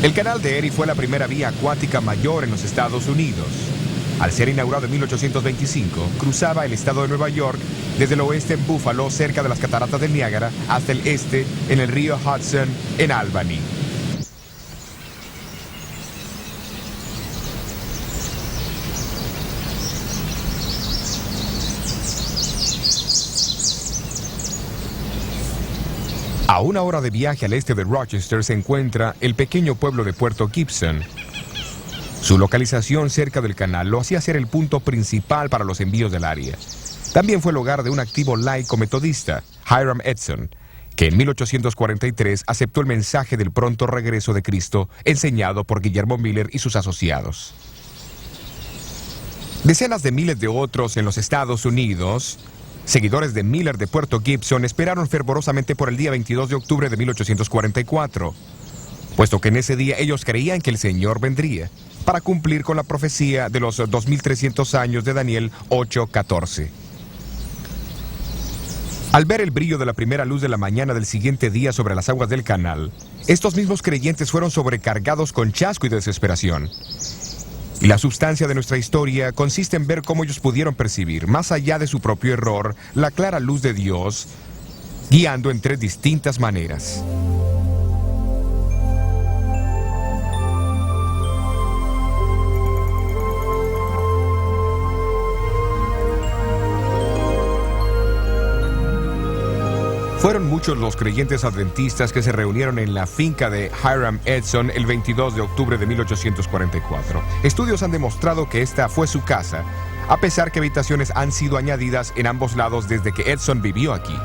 El canal de Erie fue la primera vía acuática mayor en los Estados Unidos. Al ser inaugurado en 1825, cruzaba el estado de Nueva York desde el oeste en Buffalo, cerca de las cataratas del Niágara, hasta el este en el río Hudson, en Albany. A una hora de viaje al este de Rochester se encuentra el pequeño pueblo de Puerto Gibson. Su localización cerca del canal lo hacía ser el punto principal para los envíos del área. También fue el hogar de un activo laico metodista, Hiram Edson, que en 1843 aceptó el mensaje del pronto regreso de Cristo enseñado por Guillermo Miller y sus asociados. Decenas de miles de otros en los Estados Unidos, seguidores de Miller de Puerto Gibson, esperaron fervorosamente por el día 22 de octubre de 1844, puesto que en ese día ellos creían que el Señor vendría para cumplir con la profecía de los 2300 años de Daniel 8:14. Al ver el brillo de la primera luz de la mañana del siguiente día sobre las aguas del canal, estos mismos creyentes fueron sobrecargados con chasco y desesperación. Y la sustancia de nuestra historia consiste en ver cómo ellos pudieron percibir, más allá de su propio error, la clara luz de Dios, guiando en tres distintas maneras. Fueron muchos los creyentes adventistas que se reunieron en la finca de Hiram Edson el 22 de octubre de 1844. Estudios han demostrado que esta fue su casa, a pesar que habitaciones han sido añadidas en ambos lados desde que Edson vivió aquí.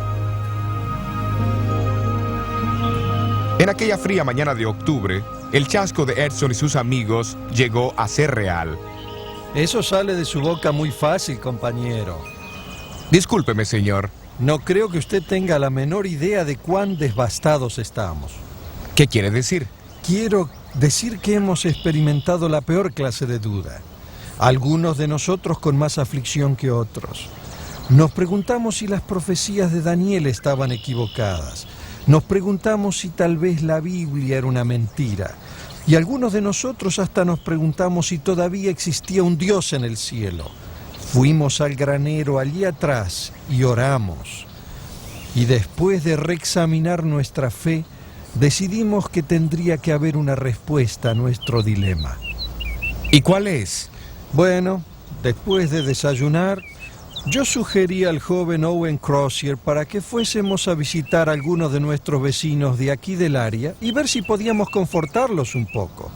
En aquella fría mañana de octubre, el chasco de Edson y sus amigos llegó a ser real. Eso sale de su boca muy fácil, compañero. Discúlpeme, señor. No creo que usted tenga la menor idea de cuán devastados estamos. ¿Qué quiere decir? Quiero decir que hemos experimentado la peor clase de duda. Algunos de nosotros con más aflicción que otros. Nos preguntamos si las profecías de Daniel estaban equivocadas. Nos preguntamos si tal vez la Biblia era una mentira. Y algunos de nosotros hasta nos preguntamos si todavía existía un Dios en el cielo. Fuimos al granero allí atrás y oramos. Y después de reexaminar nuestra fe, decidimos que tendría que haber una respuesta a nuestro dilema. ¿Y cuál es? Bueno, después de desayunar, yo sugerí al joven Owen Crozier para que fuésemos a visitar a algunos de nuestros vecinos de aquí del área y ver si podíamos confortarlos un poco.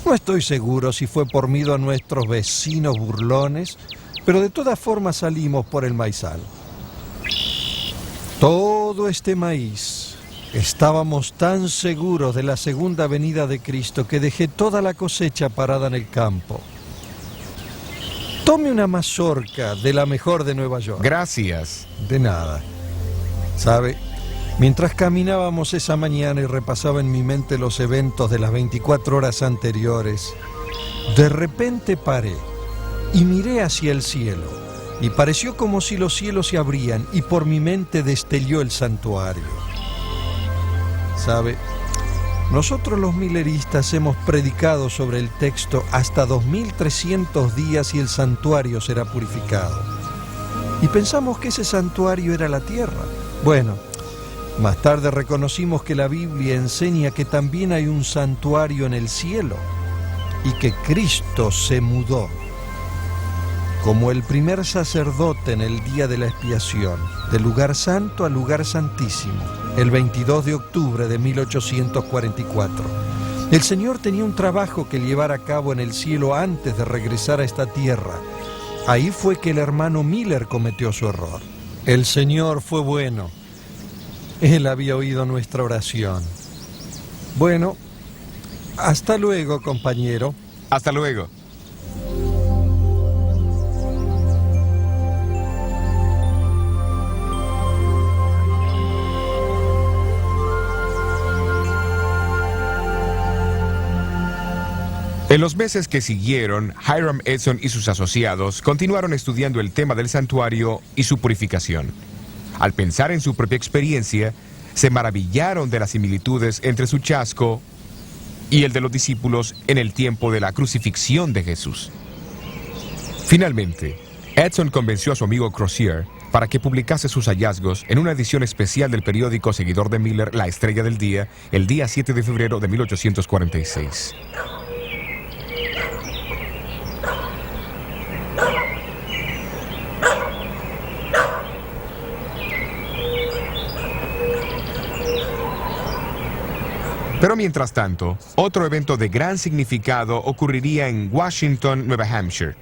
No estoy seguro si fue por miedo a nuestros vecinos burlones, pero de todas formas salimos por el maizal. Todo este maíz. Estábamos tan seguros de la segunda venida de Cristo que dejé toda la cosecha parada en el campo. Tome una mazorca de la mejor de Nueva York. Gracias. De nada. ¿Sabe? Mientras caminábamos esa mañana y repasaba en mi mente los eventos de las 24 horas anteriores, de repente paré y miré hacia el cielo, y pareció como si los cielos se abrían y por mi mente destelló el santuario. ¿Sabe? Nosotros los milleristas hemos predicado sobre el texto hasta 2300 días y el santuario será purificado. Y pensamos que ese santuario era la tierra. Bueno, más tarde reconocimos que la Biblia enseña que también hay un santuario en el cielo y que Cristo se mudó como el primer sacerdote en el día de la expiación, del lugar santo al lugar santísimo, el 22 de octubre de 1844. El Señor tenía un trabajo que llevar a cabo en el cielo antes de regresar a esta tierra. Ahí fue que el hermano Miller cometió su error. El Señor fue bueno. Él había oído nuestra oración. Bueno, hasta luego, compañero. Hasta luego. En los meses que siguieron, Hiram Edson y sus asociados continuaron estudiando el tema del santuario y su purificación. Al pensar en su propia experiencia, se maravillaron de las similitudes entre su chasco y el de los discípulos en el tiempo de la crucifixión de Jesús. Finalmente, Edson convenció a su amigo Crozier para que publicase sus hallazgos en una edición especial del periódico seguidor de Miller, La Estrella del Día, el día 7 de febrero de 1846. Pero mientras tanto, otro evento de gran significado ocurriría en Washington, Nueva Hampshire.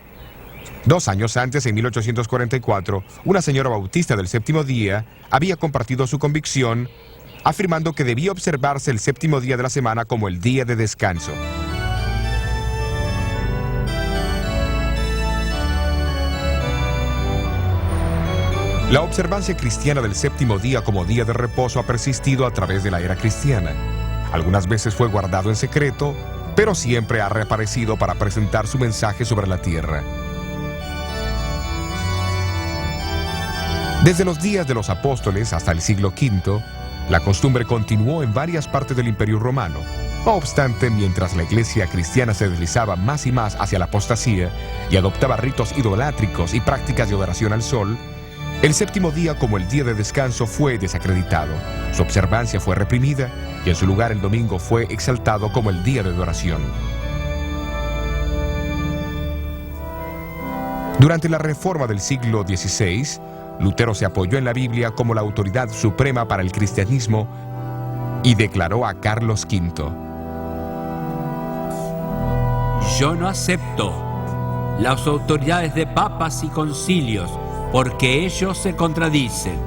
2 años antes, en 1844, una señora bautista del séptimo día había compartido su convicción, afirmando que debía observarse el séptimo día de la semana como el día de descanso. La observancia cristiana del séptimo día como día de reposo ha persistido a través de la era cristiana. Algunas veces fue guardado en secreto, pero siempre ha reaparecido para presentar su mensaje sobre la tierra. Desde los días de los apóstoles hasta el siglo V, la costumbre continuó en varias partes del Imperio Romano. No obstante, mientras la iglesia cristiana se deslizaba más y más hacia la apostasía y adoptaba ritos idolátricos y prácticas de adoración al sol, el séptimo día como el día de descanso fue desacreditado, su observancia fue reprimida y en su lugar el domingo fue exaltado como el día de adoración. Durante la Reforma del siglo XVI, Lutero se apoyó en la Biblia como la autoridad suprema para el cristianismo y declaró a Carlos V: Yo no acepto las autoridades de papas y concilios, porque ellos se contradicen.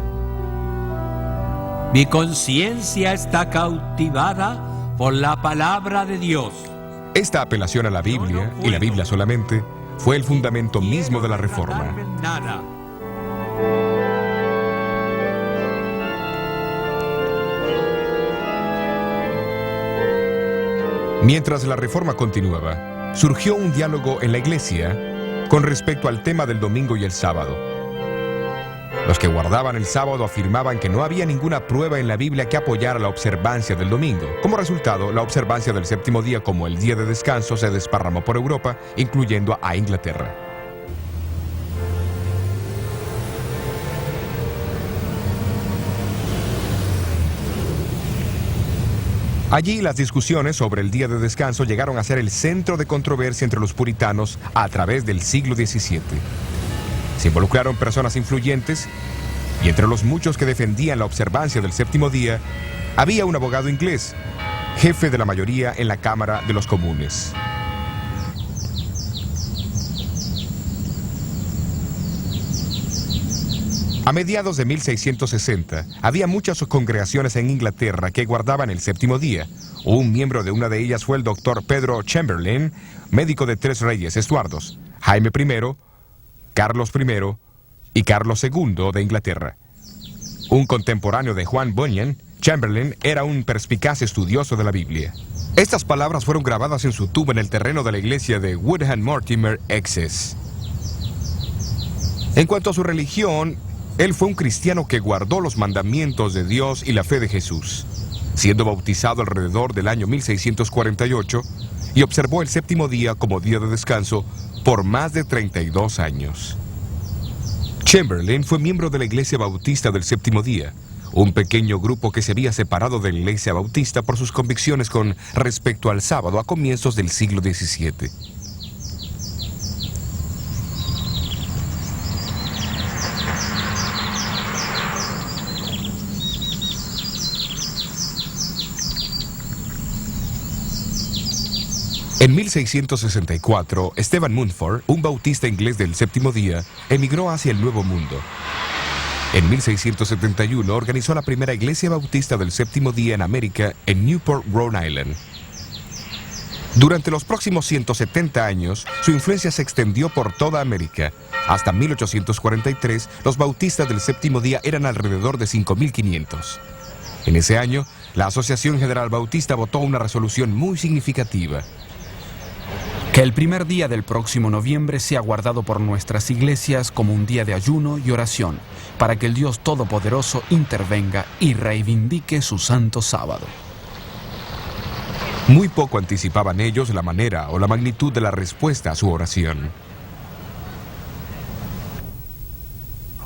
Mi conciencia está cautivada por la palabra de Dios. Esta apelación a la Biblia, y la Biblia solamente, fue el fundamento mismo de la Reforma. Nada. Mientras la Reforma continuaba, surgió un diálogo en la Iglesia con respecto al tema del domingo y el sábado. Los que guardaban el sábado afirmaban que no había ninguna prueba en la Biblia que apoyara la observancia del domingo. Como resultado, la observancia del séptimo día como el día de descanso se desparramó por Europa, incluyendo a Inglaterra. Allí las discusiones sobre el día de descanso llegaron a ser el centro de controversia entre los puritanos a través del siglo XVII. Se involucraron personas influyentes y entre los muchos que defendían la observancia del séptimo día había un abogado inglés, jefe de la mayoría en la Cámara de los Comunes. A mediados de 1660, había muchas congregaciones en Inglaterra que guardaban el séptimo día. Un miembro de una de ellas fue el doctor Pedro Chamberlain, médico de 3 reyes Estuardos, Jaime I, Carlos I y Carlos II de Inglaterra. Un contemporáneo de Juan Bunyan, Chamberlain era un perspicaz estudioso de la Biblia. Estas palabras fueron grabadas en su tumba en el terreno de la iglesia de Woodham Mortimer, Essex. En cuanto a su religión, él fue un cristiano que guardó los mandamientos de Dios y la fe de Jesús, siendo bautizado alrededor del año 1648 y observó el séptimo día como día de descanso por más de 32 años. Chamberlain fue miembro de la Iglesia Bautista del Séptimo Día, un pequeño grupo que se había separado de la Iglesia Bautista por sus convicciones con respecto al sábado a comienzos del siglo XVII. En 1664, Stephen Mumford, un bautista inglés del séptimo día, emigró hacia el Nuevo Mundo. En 1671 organizó la primera iglesia bautista del séptimo día en América, en Newport, Rhode Island. Durante los próximos 170 años, su influencia se extendió por toda América. Hasta 1843, los bautistas del séptimo día eran alrededor de 5.500. En ese año, la Asociación General Bautista votó una resolución muy significativa. Que el primer día del próximo noviembre sea guardado por nuestras iglesias como un día de ayuno y oración, para que el Dios Todopoderoso intervenga y reivindique su santo sábado. Muy poco anticipaban ellos la manera o la magnitud de la respuesta a su oración.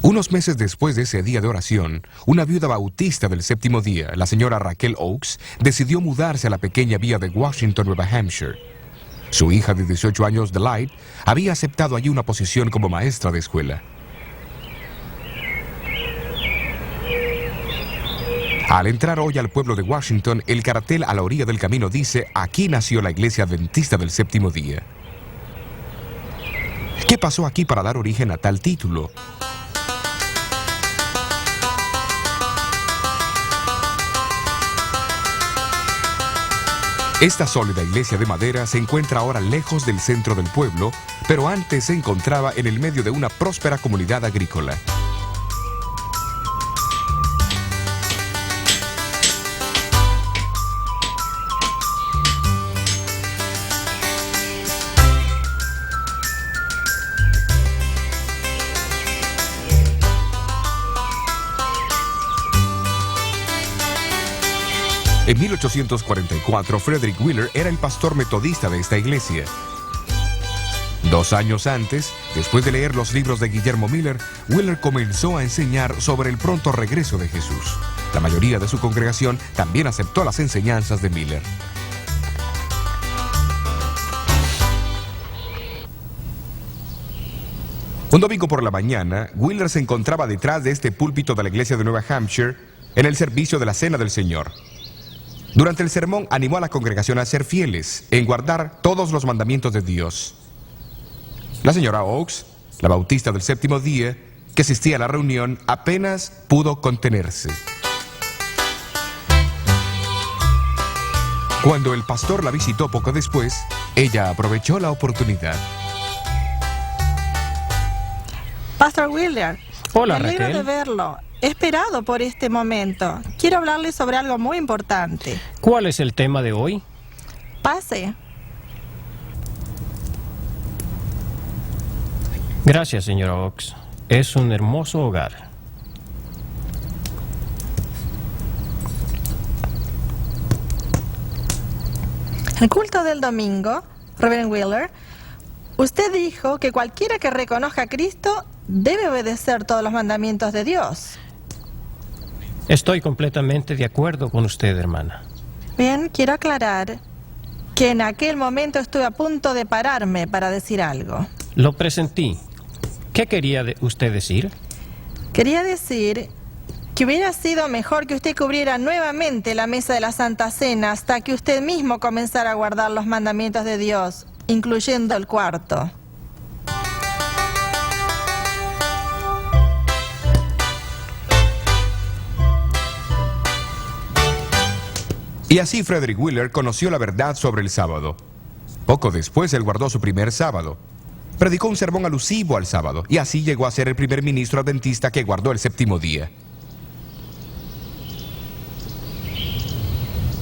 Unos meses después de ese día de oración, una viuda bautista del séptimo día, la señora Raquel Oakes, decidió mudarse a la pequeña villa de Washington, Nueva Hampshire. Su hija de 18 años, Delight, había aceptado allí una posición como maestra de escuela. Al entrar hoy al pueblo de Washington, el cartel a la orilla del camino dice: aquí nació la iglesia adventista del séptimo día. ¿Qué pasó aquí para dar origen a tal título? Esta sólida iglesia de madera se encuentra ahora lejos del centro del pueblo, pero antes se encontraba en el medio de una próspera comunidad agrícola. En 1844, Frederick Wheeler era el pastor metodista de esta iglesia. 2 años antes, después de leer los libros de Guillermo Miller, Wheeler comenzó a enseñar sobre el pronto regreso de Jesús. La mayoría de su congregación también aceptó las enseñanzas de Miller. Un domingo por la mañana, Wheeler se encontraba detrás de este púlpito de la iglesia de Nueva Hampshire en el servicio de la Cena del Señor. Durante el sermón animó a la congregación a ser fieles en guardar todos los mandamientos de Dios. La señora Oakes, la bautista del séptimo día, que asistía a la reunión, apenas pudo contenerse. Cuando el pastor la visitó poco después, ella aprovechó la oportunidad. Pastor Wheeler. Hola, me alegro Raquel. de verlo. He esperado por este momento. Quiero hablarle sobre algo muy importante. ¿Cuál es el tema de hoy? Pase. Gracias, señora Oakes. Es un hermoso hogar. El culto del domingo, Reverend Wheeler, usted dijo que cualquiera que reconozca a Cristo debe obedecer todos los mandamientos de Dios. Estoy completamente de acuerdo con usted, hermana. Bien, quiero aclarar que en aquel momento estuve a punto de pararme para decir algo. Lo presentí. ¿Qué quería usted decir? Quería decir que hubiera sido mejor que usted cubriera nuevamente la mesa de la Santa Cena hasta que usted mismo comenzara a guardar los mandamientos de Dios, incluyendo el cuarto. Y así Frederick Wheeler conoció la verdad sobre el sábado. Poco después él guardó su primer sábado. Predicó un sermón alusivo al sábado y así llegó a ser el primer ministro adventista que guardó el séptimo día.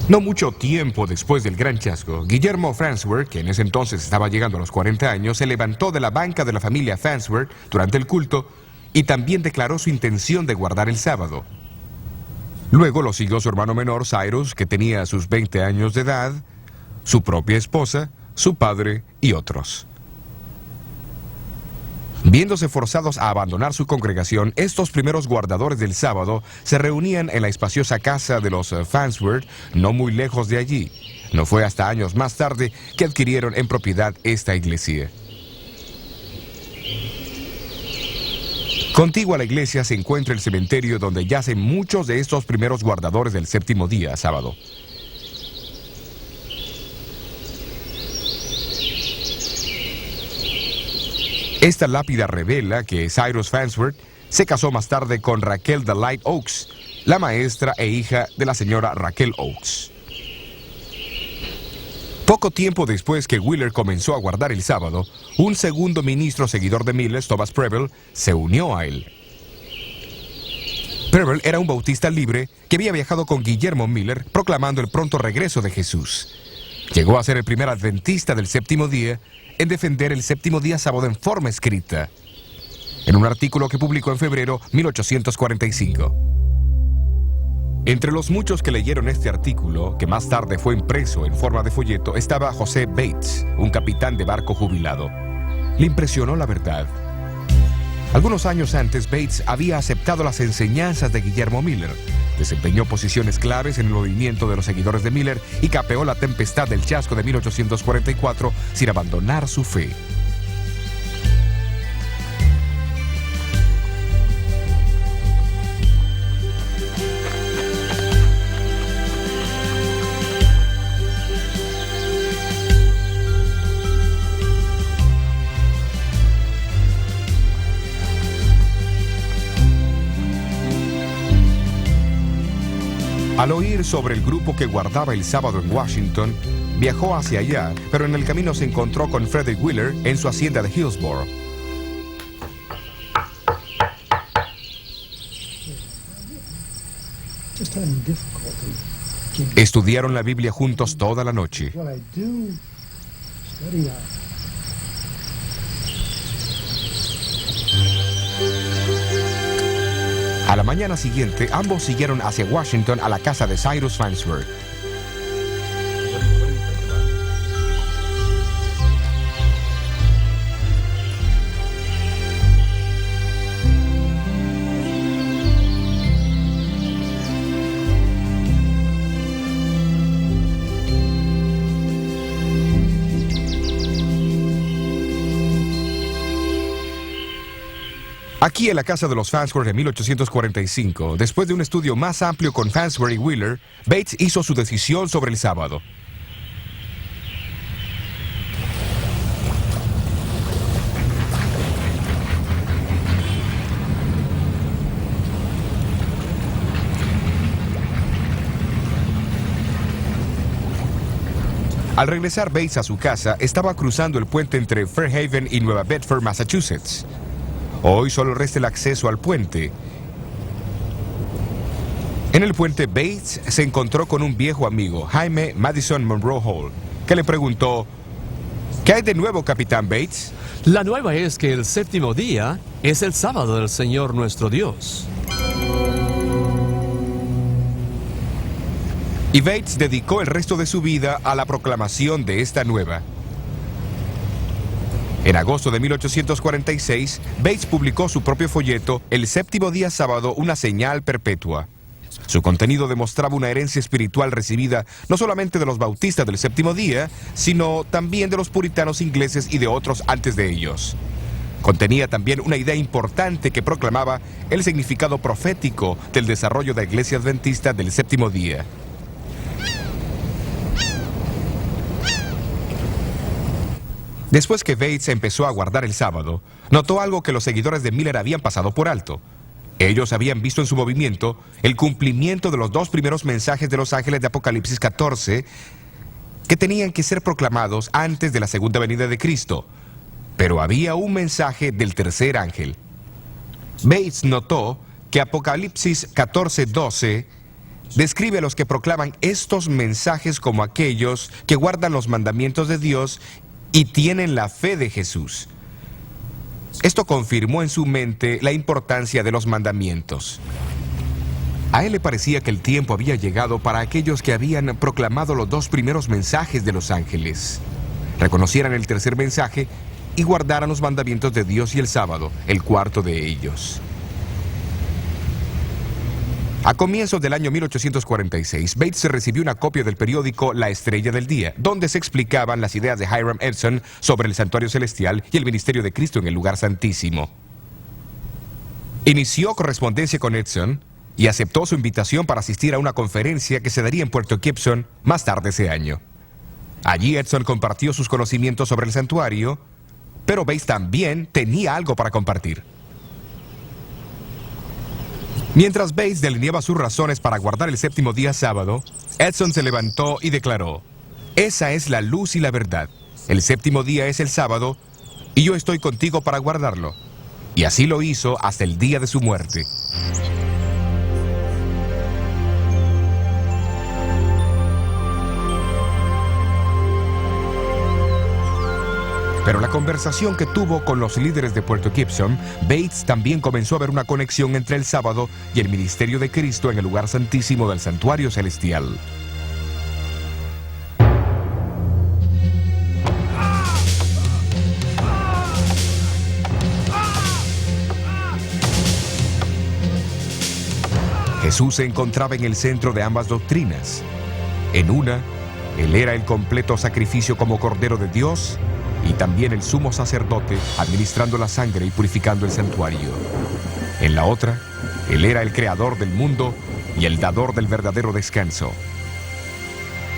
No mucho tiempo después del gran chasco, Guillermo Farnsworth, que en ese entonces estaba llegando a los 40 años, se levantó de la banca de la familia Farnsworth durante el culto y también declaró su intención de guardar el sábado. Luego lo siguió su hermano menor, Cyrus, que tenía sus 20 años de edad, su propia esposa, su padre y otros. Viéndose forzados a abandonar su congregación, estos primeros guardadores del sábado se reunían en la espaciosa casa de los Farnsworth, no muy lejos de allí. No fue hasta años más tarde que adquirieron en propiedad esta iglesia. Contiguo a la iglesia se encuentra el cementerio donde yacen muchos de estos primeros guardadores del séptimo día, sábado. Esta lápida revela que Cyrus Farnsworth se casó más tarde con Raquel Delight Oakes, la maestra e hija de la señora Raquel Oakes. Poco tiempo después que Wheeler comenzó a guardar el sábado, un segundo ministro seguidor de Miller, Thomas Preble, se unió a él. Preble era un bautista libre que había viajado con Guillermo Miller proclamando el pronto regreso de Jesús. Llegó a ser el primer adventista del séptimo día en defender el séptimo día sábado en forma escrita, en un artículo que publicó en febrero de 1845. Entre los muchos que leyeron este artículo, que más tarde fue impreso en forma de folleto, estaba José Bates, un capitán de barco jubilado. Le impresionó la verdad. Algunos años antes, Bates había aceptado las enseñanzas de Guillermo Miller, desempeñó posiciones claves en el movimiento de los seguidores de Miller y capeó la tempestad del chasco de 1844 sin abandonar su fe. Al oír sobre el grupo que guardaba el sábado en Washington, viajó hacia allá, pero en el camino se encontró con Frederick Wheeler en su hacienda de Hillsborough. Estudiaron la Biblia juntos toda la noche. A la mañana siguiente, ambos siguieron hacia Washington a la casa de Cyrus Farnsworth. Aquí en la casa de los Farnsworth en 1845, después de un estudio más amplio con Farnsworth y Wheeler, Bates hizo su decisión sobre el sábado. Al regresar Bates a su casa, estaba cruzando el puente entre Fairhaven y Nueva Bedford, Massachusetts. Hoy solo resta el acceso al puente. En el puente, Bates se encontró con un viejo amigo, Jaime Madison Monroe Hall, que le preguntó: ¿qué hay de nuevo, Capitán Bates? La nueva es que el séptimo día es el sábado del Señor nuestro Dios. Y Bates dedicó el resto de su vida a la proclamación de esta nueva. En agosto de 1846, Bates publicó su propio folleto, El séptimo día sábado, una señal perpetua. Su contenido demostraba una herencia espiritual recibida no solamente de los bautistas del séptimo día, sino también de los puritanos ingleses y de otros antes de ellos. Contenía también una idea importante que proclamaba el significado profético del desarrollo de la Iglesia Adventista del séptimo día. Después que Bates empezó a guardar el sábado, notó algo que los seguidores de Miller habían pasado por alto. Ellos habían visto en su movimiento el cumplimiento de los dos primeros mensajes de los ángeles de Apocalipsis 14 que tenían que ser proclamados antes de la segunda venida de Cristo. Pero había un mensaje del tercer ángel. Bates notó que Apocalipsis 14:12 describe a los que proclaman estos mensajes como aquellos que guardan los mandamientos de Dios y tienen la fe de Jesús. Esto confirmó en su mente la importancia de los mandamientos. A él le parecía que el tiempo había llegado para aquellos que habían proclamado los dos primeros mensajes de los ángeles. Reconocieran el tercer mensaje y guardaran los mandamientos de Dios y el sábado, el cuarto de ellos. A comienzos del año 1846, Bates recibió una copia del periódico La Estrella del Día, donde se explicaban las ideas de Hiram Edson sobre el santuario celestial y el ministerio de Cristo en el lugar santísimo. Inició correspondencia con Edson y aceptó su invitación para asistir a una conferencia que se daría en Puerto Gibson más tarde ese año. Allí Edson compartió sus conocimientos sobre el santuario, pero Bates también tenía algo para compartir. Mientras Bates delineaba sus razones para guardar el séptimo día sábado, Edson se levantó y declaró: esa es la luz y la verdad. El séptimo día es el sábado y yo estoy contigo para guardarlo. Y así lo hizo hasta el día de su muerte. Pero la conversación que tuvo con los líderes de Puerto Gibson, Bates también comenzó a ver una conexión entre el sábado y el ministerio de Cristo en el lugar santísimo del santuario celestial. Jesús se encontraba en el centro de ambas doctrinas. En una, Él era el completo sacrificio como Cordero de Dios y también el sumo sacerdote administrando la sangre y purificando el santuario. En la otra, Él era el creador del mundo y el dador del verdadero descanso.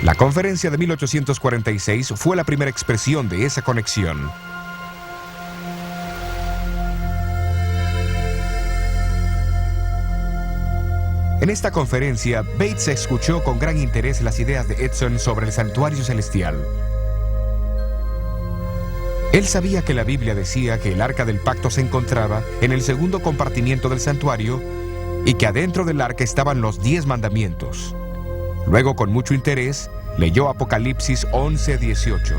La conferencia de 1846 fue la primera expresión de esa conexión. En esta conferencia, Bates escuchó con gran interés las ideas de Edson sobre el santuario celestial. Él sabía que la Biblia decía que el arca del pacto se encontraba en el segundo compartimiento del santuario y que adentro del arca estaban los 10 mandamientos. Luego, con mucho interés, leyó Apocalipsis 11:18,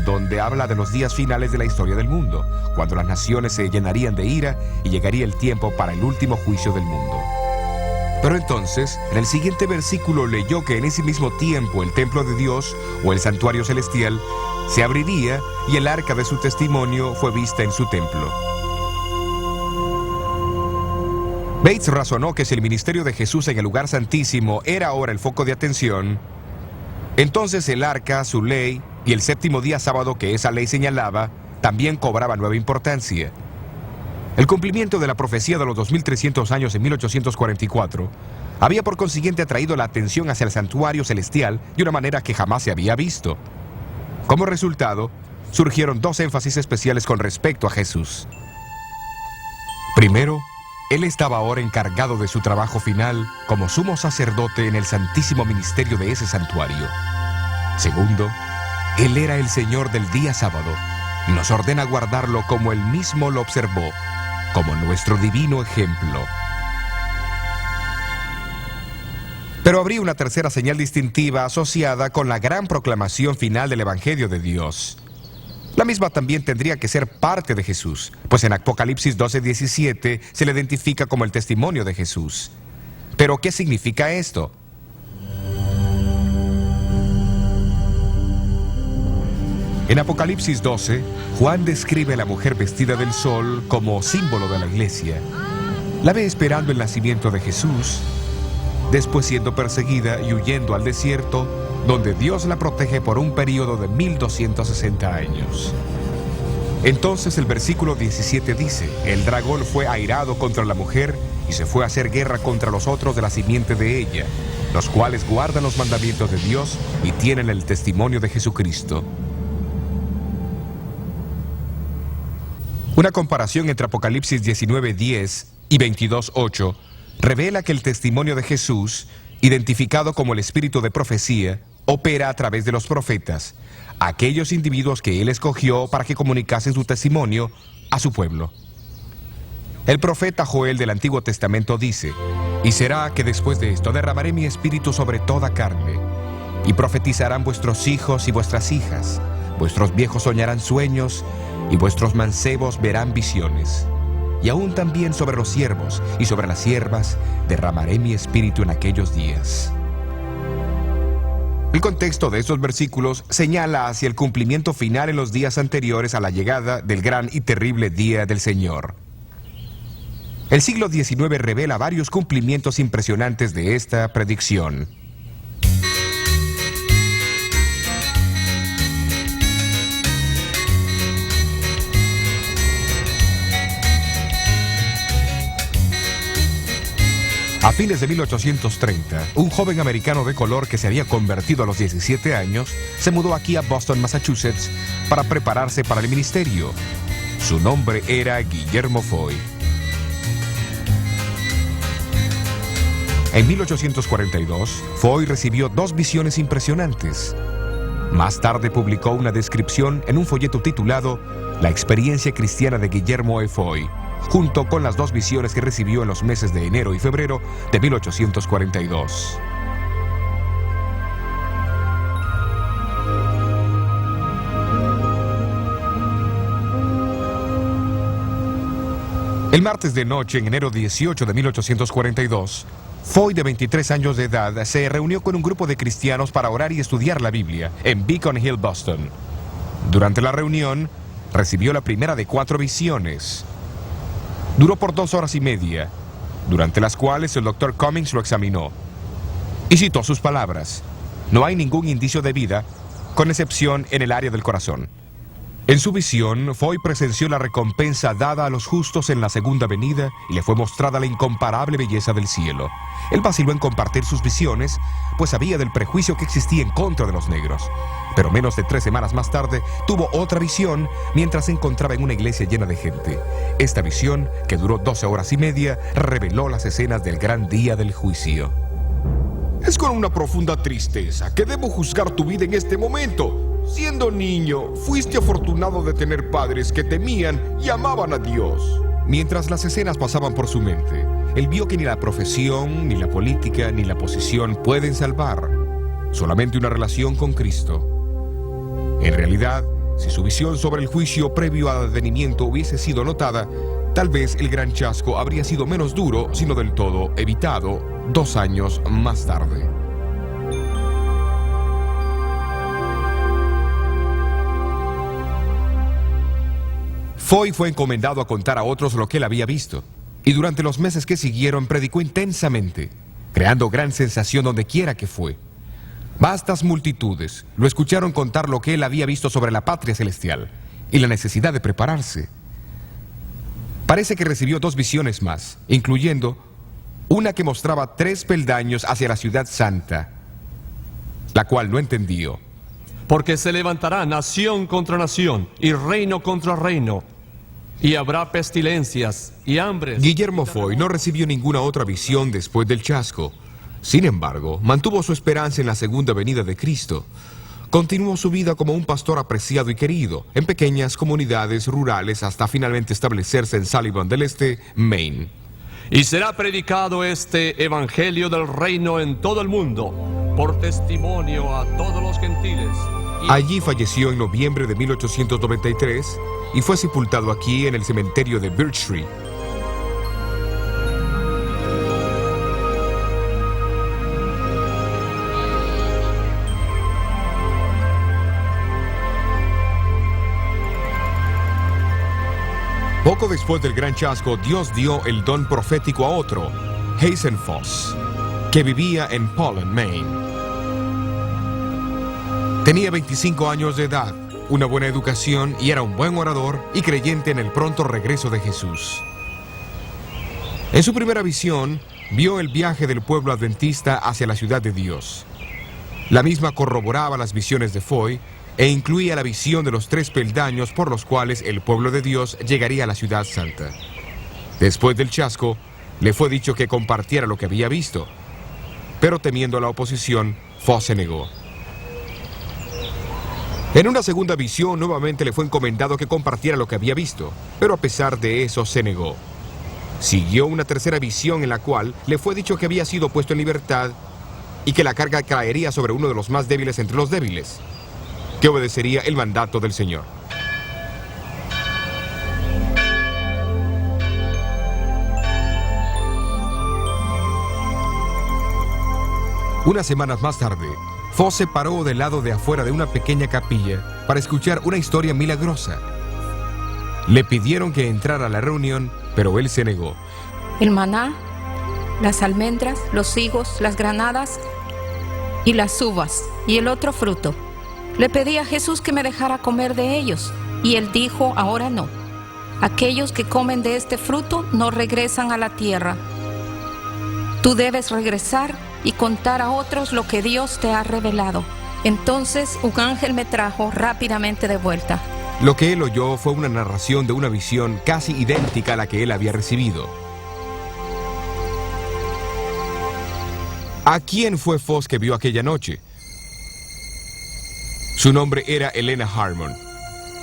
donde habla de los días finales de la historia del mundo, cuando las naciones se llenarían de ira y llegaría el tiempo para el último juicio del mundo. Pero entonces, en el siguiente versículo leyó que en ese mismo tiempo el templo de Dios, o el santuario celestial, se abriría y el arca de su testimonio fue vista en su templo. Bates razonó que si el ministerio de Jesús en el lugar santísimo era ahora el foco de atención, entonces el arca, su ley y el séptimo día sábado que esa ley señalaba, también cobraba nueva importancia. El cumplimiento de la profecía de los 2300 años en 1844 había por consiguiente atraído la atención hacia el santuario celestial de una manera que jamás se había visto. Como resultado, surgieron 2 énfasis especiales con respecto a Jesús. Primero, Él estaba ahora encargado de su trabajo final como sumo sacerdote en el santísimo ministerio de ese santuario. Segundo, Él era el Señor del día sábado y nos ordena guardarlo como Él mismo lo observó, como nuestro divino ejemplo. Pero habría una tercera señal distintiva asociada con la gran proclamación final del Evangelio de Dios. La misma también tendría que ser parte de Jesús, pues en Apocalipsis 12:17 se le identifica como el testimonio de Jesús. ¿Pero qué significa esto? En Apocalipsis 12, Juan describe a la mujer vestida del sol como símbolo de la iglesia. La ve esperando el nacimiento de Jesús, después siendo perseguida y huyendo al desierto, donde Dios la protege por un periodo de 1260 años. Entonces el versículo 17 dice: el dragón fue airado contra la mujer y se fue a hacer guerra contra los otros de la simiente de ella, los cuales guardan los mandamientos de Dios y tienen el testimonio de Jesucristo. Una comparación entre Apocalipsis 19:10 y 22:8 revela que el testimonio de Jesús, identificado como el espíritu de profecía, opera a través de los profetas, aquellos individuos que Él escogió para que comunicasen su testimonio a su pueblo. El profeta Joel del Antiguo Testamento dice: y será que después de esto derramaré mi espíritu sobre toda carne, y profetizarán vuestros hijos y vuestras hijas, vuestros viejos soñarán sueños, y vuestros mancebos verán visiones. Y aún también sobre los siervos y sobre las siervas derramaré mi espíritu en aquellos días. El contexto de estos versículos señala hacia el cumplimiento final en los días anteriores a la llegada del gran y terrible día del Señor. El siglo XIX revela varios cumplimientos impresionantes de esta predicción. A fines de 1830, un joven americano de color que se había convertido a los 17 años se mudó aquí a Boston, Massachusetts, para prepararse para el ministerio. Su nombre era Guillermo Foy. En 1842, Foy recibió 2 visiones impresionantes. Más tarde publicó una descripción en un folleto titulado La experiencia cristiana de Guillermo E. Foy, junto con las 2 visiones que recibió en los meses de enero y febrero de 1842. El martes de noche, en enero 18 de 1842, Foy, de 23 años de edad, se reunió con un grupo de cristianos para orar y estudiar la Biblia en Beacon Hill, Boston. Durante la reunión, recibió la primera de 4 visiones. Duró por 2 horas y media, durante las cuales el Dr. Cummings lo examinó y citó sus palabras: no hay ningún indicio de vida, con excepción en el área del corazón. En su visión, Foy presenció la recompensa dada a los justos en la segunda venida y le fue mostrada la incomparable belleza del cielo. Él vaciló en compartir sus visiones, pues sabía del prejuicio que existía en contra de los negros. Pero menos de 3 semanas más tarde, tuvo otra visión mientras se encontraba en una iglesia llena de gente. Esta visión, que duró 12 horas y media, reveló las escenas del gran día del juicio. Es con una profunda tristeza que debo juzgar tu vida en este momento. Siendo niño, fuiste afortunado de tener padres que temían y amaban a Dios. Mientras las escenas pasaban por su mente, él vio que ni la profesión, ni la política, ni la posición pueden salvar. Solamente una relación con Cristo. En realidad, si su visión sobre el juicio previo al advenimiento hubiese sido notada, tal vez el gran chasco habría sido menos duro, sino del todo evitado, 2 años más tarde. Foy fue encomendado a contar a otros lo que él había visto, y durante los meses que siguieron predicó intensamente, creando gran sensación donde quiera que fue. Vastas multitudes lo escucharon contar lo que él había visto sobre la patria celestial y la necesidad de prepararse. Parece que recibió 2 visiones más, incluyendo una que mostraba 3 peldaños hacia la ciudad santa, la cual no entendió. Porque se levantará nación contra nación y reino contra reino, y habrá pestilencias y hambres. Guillermo Foy no recibió ninguna otra visión después del chasco. Sin embargo, mantuvo su esperanza en la segunda venida de Cristo. Continuó su vida como un pastor apreciado y querido en pequeñas comunidades rurales hasta finalmente establecerse en Sullivan del Este, Maine. Y será predicado este evangelio del reino en todo el mundo, por testimonio a todos los gentiles. Allí falleció en noviembre de 1893 y fue sepultado aquí en el cementerio de Birch Tree. Poco después del gran chasco, Dios dio el don profético a otro, Hazen Foss, que vivía en Pollen, Maine. Tenía 25 años de edad, una buena educación y era un buen orador y creyente en el pronto regreso de Jesús. En su primera visión, vio el viaje del pueblo adventista hacia la ciudad de Dios. La misma corroboraba las visiones de Foy e incluía la visión de los 3 peldaños por los cuales el pueblo de Dios llegaría a la ciudad santa. Después del chasco, le fue dicho que compartiera lo que había visto, pero temiendo la oposición, Foss se negó. En una segunda visión, nuevamente le fue encomendado que compartiera lo que había visto, pero a pesar de eso se negó. Siguió una tercera visión en la cual le fue dicho que había sido puesto en libertad y que la carga caería sobre uno de los más débiles entre los débiles, que obedecería el mandato del Señor. Unas semanas más tarde, Foss se paró del lado de afuera de una pequeña capilla para escuchar una historia milagrosa. Le pidieron que entrara a la reunión, pero él se negó. El maná, las almendras, los higos, las granadas y las uvas y el otro fruto. Le pedí a Jesús que me dejara comer de ellos, y él dijo: ahora no. Aquellos que comen de este fruto no regresan a la tierra. Tú debes regresar y contar a otros lo que Dios te ha revelado. Entonces un ángel me trajo rápidamente de vuelta. Lo que él oyó fue una narración de una visión casi idéntica a la que él había recibido. ¿A quién fue Foss que vio aquella noche? Su nombre era Elena Harmon,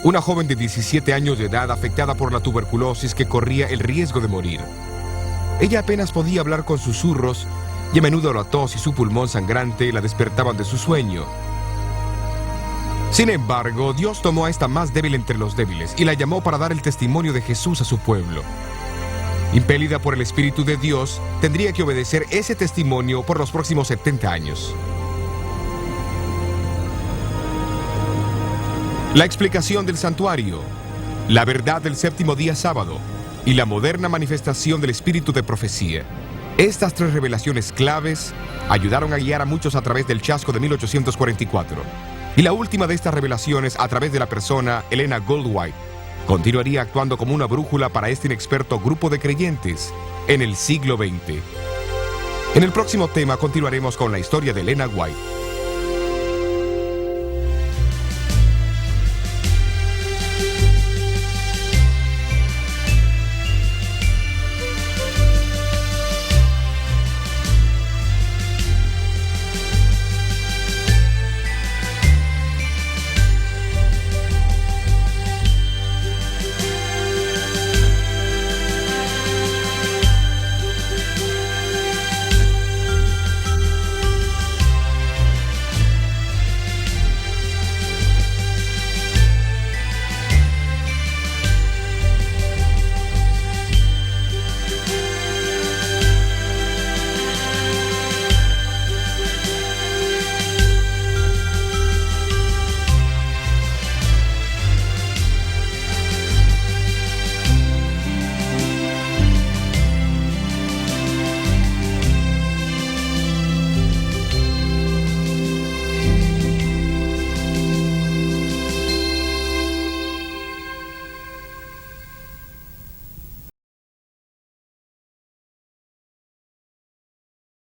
una joven de 17 años de edad afectada por la tuberculosis que corría el riesgo de morir. Ella apenas podía hablar con susurros y a menudo la tos y su pulmón sangrante la despertaban de su sueño. Sin embargo, Dios tomó a esta más débil entre los débiles y la llamó para dar el testimonio de Jesús a su pueblo. Impelida por el Espíritu de Dios, tendría que obedecer ese testimonio por los próximos 70 años. La explicación del santuario, la verdad del séptimo día sábado y la moderna manifestación del espíritu de profecía. Estas tres revelaciones claves ayudaron a guiar a muchos a través del chasco de 1844. Y la última de estas revelaciones, a través de la persona Elena Goldwhite, continuaría actuando como una brújula para este inexperto grupo de creyentes en el siglo XX. En el próximo tema continuaremos con la historia de Elena White.